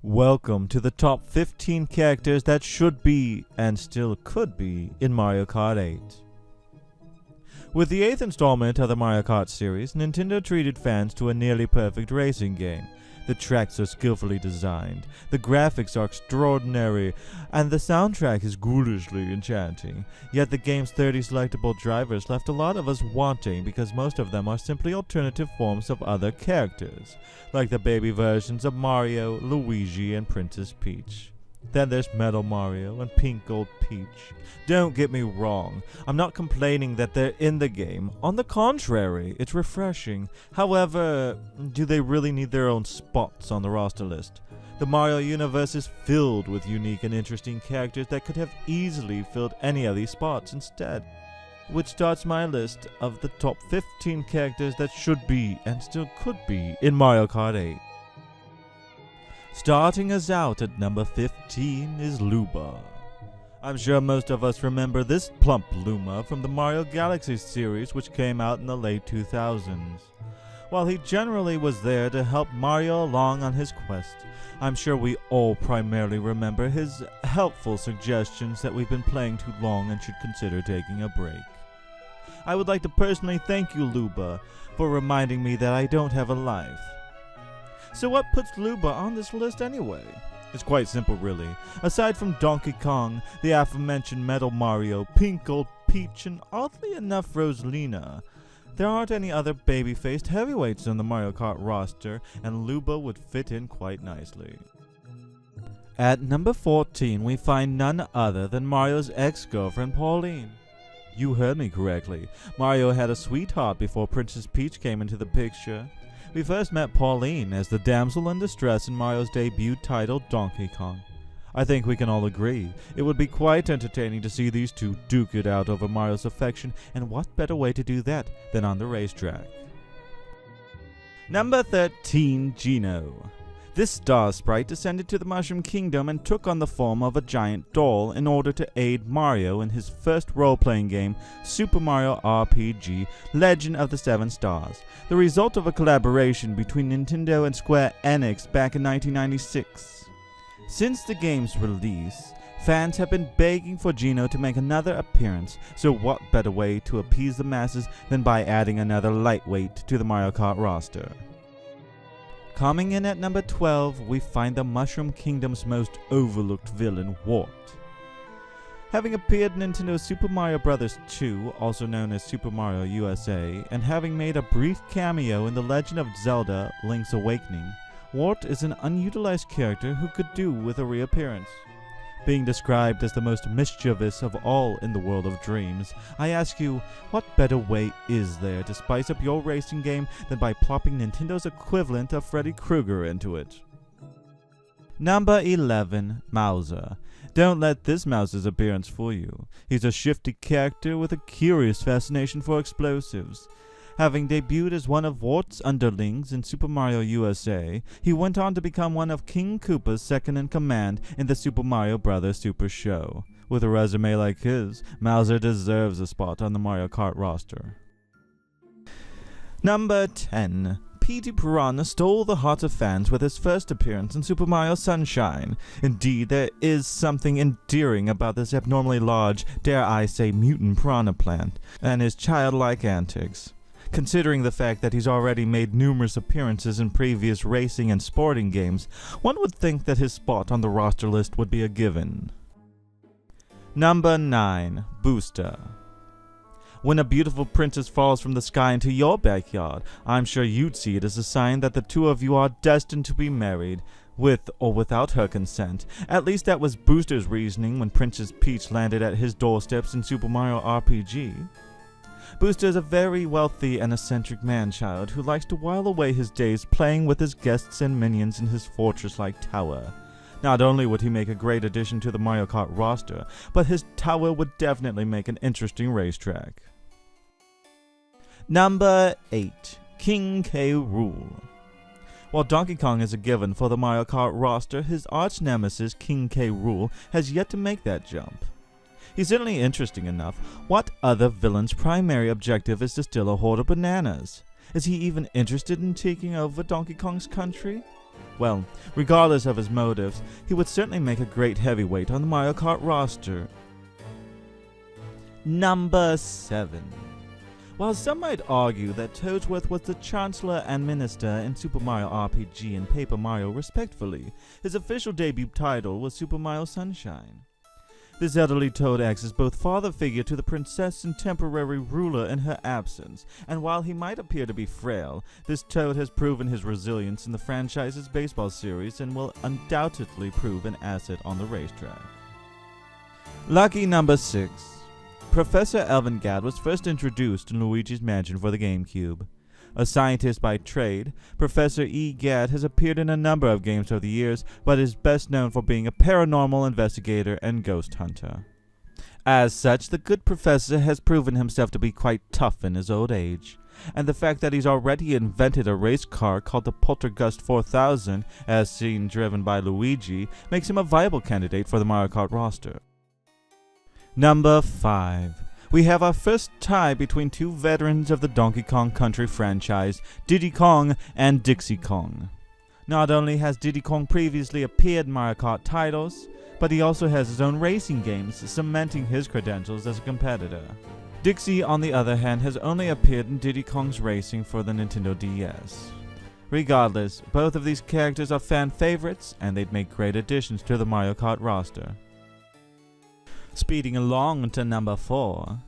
Welcome to the top 15 characters that should be, and still could be, in Mario Kart 8. With the 8th installment of the Mario Kart series, Nintendo treated fans to a nearly perfect racing game. The tracks are skillfully designed, the graphics are extraordinary, and the soundtrack is ghoulishly enchanting. Yet the game's 30 selectable drivers left a lot of us wanting because most of them are simply alternative forms of other characters, like the baby versions of Mario, Luigi, and Princess Peach. Then there's Metal Mario and Pink Gold Peach. Don't get me wrong, I'm not complaining that they're in the game. On the contrary, it's refreshing. However, do they really need their own spots on the roster list? The Mario universe is filled with unique and interesting characters that could have easily filled any of these spots instead. Which starts my list of the top 15 characters that should be, and still could be, in Mario Kart 8. Starting us out at number 15 is Luma. I'm sure most of us remember this plump Luma from the Mario Galaxy series, which came out in the late 2000s. While he generally was there to help Mario along on his quest, I'm sure we all primarily remember his helpful suggestions that we've been playing too long and should consider taking a break. I would like to personally thank you, Luma, for reminding me that I don't have a life. So what puts Luma on this list anyway? It's quite simple, really. Aside from Donkey Kong, the aforementioned Metal Mario, Pink Gold Peach, and oddly enough Rosalina, there aren't any other baby-faced heavyweights on the Mario Kart roster, and Luma would fit in quite nicely. At number 14, we find none other than Mario's ex-girlfriend Pauline. You heard me correctly. Mario had a sweetheart before Princess Peach came into the picture. We first met Pauline as the damsel in distress in Mario's debut title, Donkey Kong. I think we can all agree, it would be quite entertaining to see these two duke it out over Mario's affection, and what better way to do that than on the racetrack? Number 13, Geno. This star sprite descended to the Mushroom Kingdom and took on the form of a giant doll in order to aid Mario in his first role-playing game, Super Mario RPG Legend of the Seven Stars, the result of a collaboration between Nintendo and Square Enix back in 1996. Since the game's release, fans have been begging for Geno to make another appearance, so what better way to appease the masses than by adding another lightweight to the Mario Kart roster? Coming in at number 12, we find the Mushroom Kingdom's most overlooked villain, Wart. Having appeared in Nintendo's Super Mario Bros. 2, also known as Super Mario USA, and having made a brief cameo in The Legend of Zelda: Link's Awakening, Wart is an unutilized character who could do with a reappearance. Being described as the most mischievous of all in the world of dreams, I ask you, what better way is there to spice up your racing game than by plopping Nintendo's equivalent of Freddy Krueger into it? Number 11, Mouser. Don't let this Mouser's appearance fool you. He's a shifty character with a curious fascination for explosives. Having debuted as one of Wart's underlings in Super Mario USA, he went on to become one of King Koopa's second-in-command in the Super Mario Bros. Super Show. With a resume like his, Mouser deserves a spot on the Mario Kart roster. Number 10. Petey Piranha stole the hearts of fans with his first appearance in Super Mario Sunshine. Indeed, there is something endearing about this abnormally large, dare I say mutant piranha plant, and his childlike antics. Considering the fact that he's already made numerous appearances in previous racing and sporting games, one would think that his spot on the roster list would be a given. Number 9, Booster. When a beautiful princess falls from the sky into your backyard, I'm sure you'd see it as a sign that the two of you are destined to be married, with or without her consent. At least that was Booster's reasoning when Princess Peach landed at his doorsteps in Super Mario RPG. Booster is a very wealthy and eccentric man-child who likes to while away his days playing with his guests and minions in his fortress-like tower. Not only would he make a great addition to the Mario Kart roster, but his tower would definitely make an interesting racetrack. Number 8. King K. Rool. While Donkey Kong is a given for the Mario Kart roster, his arch-nemesis King K. Rool has yet to make that jump. He's certainly interesting enough. What other villain's primary objective is to steal a horde of bananas? Is he even interested in taking over Donkey Kong's country? Well, regardless of his motives, he would certainly make a great heavyweight on the Mario Kart roster. Number 7. While some might argue that Toadsworth was the Chancellor and Minister in Super Mario RPG and Paper Mario respectively, his official debut title was Super Mario Sunshine. This elderly Toad acts as both father figure to the princess and temporary ruler in her absence, and while he might appear to be frail, this Toad has proven his resilience in the franchise's baseball series and will undoubtedly prove an asset on the racetrack. Lucky number 6. Professor Elvin Gadd was first introduced in Luigi's Mansion for the GameCube. A scientist by trade, Professor E. Gadd has appeared in a number of games over the years, but is best known for being a paranormal investigator and ghost hunter. As such, the good professor has proven himself to be quite tough in his old age, and the fact that he's already invented a race car called the Poltergust 4000, as seen driven by Luigi, makes him a viable candidate for the Mario Kart roster. Number 5. We have our first tie between two veterans of the Donkey Kong Country franchise, Diddy Kong and Dixie Kong. Not only has Diddy Kong previously appeared in Mario Kart titles, but he also has his own racing games, cementing his credentials as a competitor. Dixie, on the other hand, has only appeared in Diddy Kong's racing for the Nintendo DS. Regardless, both of these characters are fan favorites, and they'd make great additions to the Mario Kart roster. Speeding along to number 4.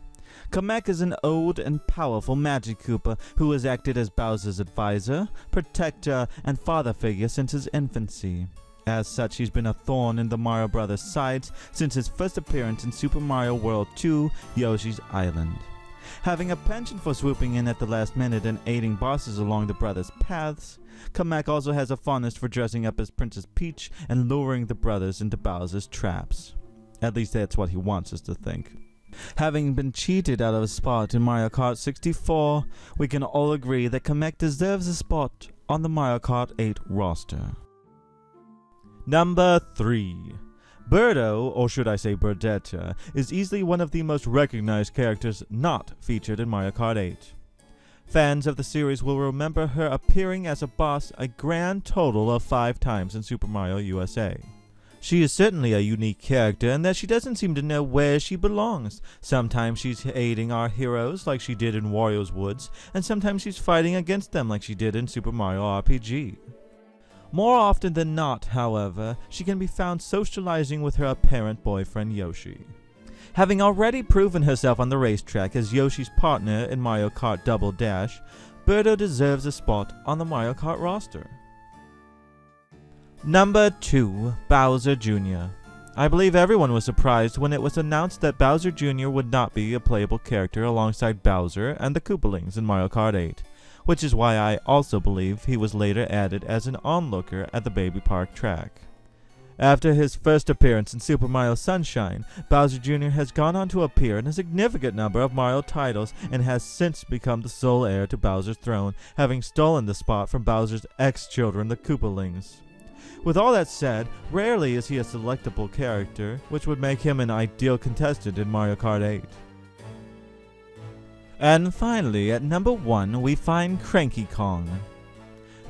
Kamek is an old and powerful Magic Koopa who has acted as Bowser's advisor, protector, and father figure since his infancy. As such, he's been a thorn in the Mario Brothers' sides since his first appearance in Super Mario World 2, Yoshi's Island. Having a penchant for swooping in at the last minute and aiding bosses along the brothers' paths, Kamek also has a fondness for dressing up as Princess Peach and luring the brothers into Bowser's traps. At least that's what he wants us to think. Having been cheated out of a spot in Mario Kart 64, we can all agree that Kamek deserves a spot on the Mario Kart 8 roster. Number 3. Birdo, or should I say Birdetta, is easily one of the most recognized characters not featured in Mario Kart 8. Fans of the series will remember her appearing as a boss a grand total of 5 times in Super Mario USA. She is certainly a unique character in that she doesn't seem to know where she belongs. Sometimes she's aiding our heroes like she did in Wario's Woods, and sometimes she's fighting against them like she did in Super Mario RPG. More often than not, however, she can be found socializing with her apparent boyfriend Yoshi. Having already proven herself on the racetrack as Yoshi's partner in Mario Kart Double Dash, Birdo deserves a spot on the Mario Kart roster. Number 2. Bowser Jr. I believe everyone was surprised when it was announced that Bowser Jr. would not be a playable character alongside Bowser and the Koopalings in Mario Kart 8, which is why I also believe he was later added as an onlooker at the Baby Park track. After his first appearance in Super Mario Sunshine, Bowser Jr. has gone on to appear in a significant number of Mario titles and has since become the sole heir to Bowser's throne, having stolen the spot from Bowser's ex-children, the Koopalings. With all that said, rarely is he a selectable character, which would make him an ideal contestant in Mario Kart 8. And finally, at number 1, we find Cranky Kong.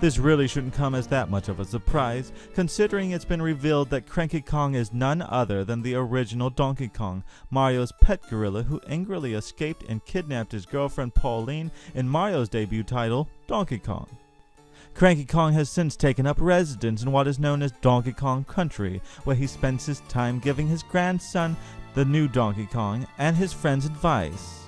This really shouldn't come as that much of a surprise, considering it's been revealed that Cranky Kong is none other than the original Donkey Kong, Mario's pet gorilla who angrily escaped and kidnapped his girlfriend Pauline in Mario's debut title, Donkey Kong. Cranky Kong has since taken up residence in what is known as Donkey Kong Country, where he spends his time giving his grandson, the new Donkey Kong, and his friends advice.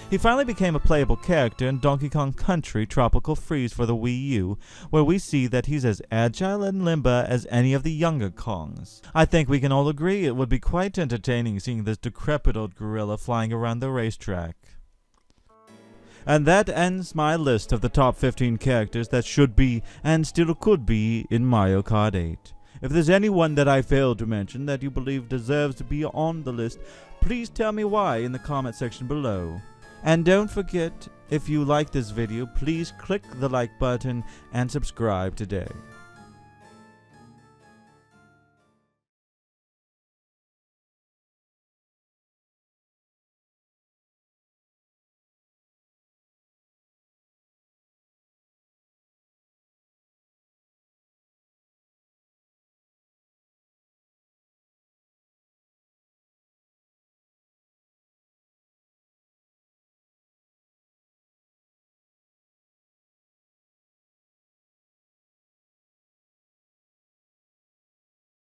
He finally became a playable character in Donkey Kong Country Tropical Freeze for the Wii U, where we see that he's as agile and limber as any of the younger Kongs. I think we can all agree it would be quite entertaining seeing this decrepit old gorilla flying around the racetrack. And that ends my list of the top 15 characters that should be, and still could be, in Mario Kart 8. If there's anyone that I failed to mention that you believe deserves to be on the list, please tell me why in the comment section below. And don't forget, if you like this video, please click the like button and subscribe today.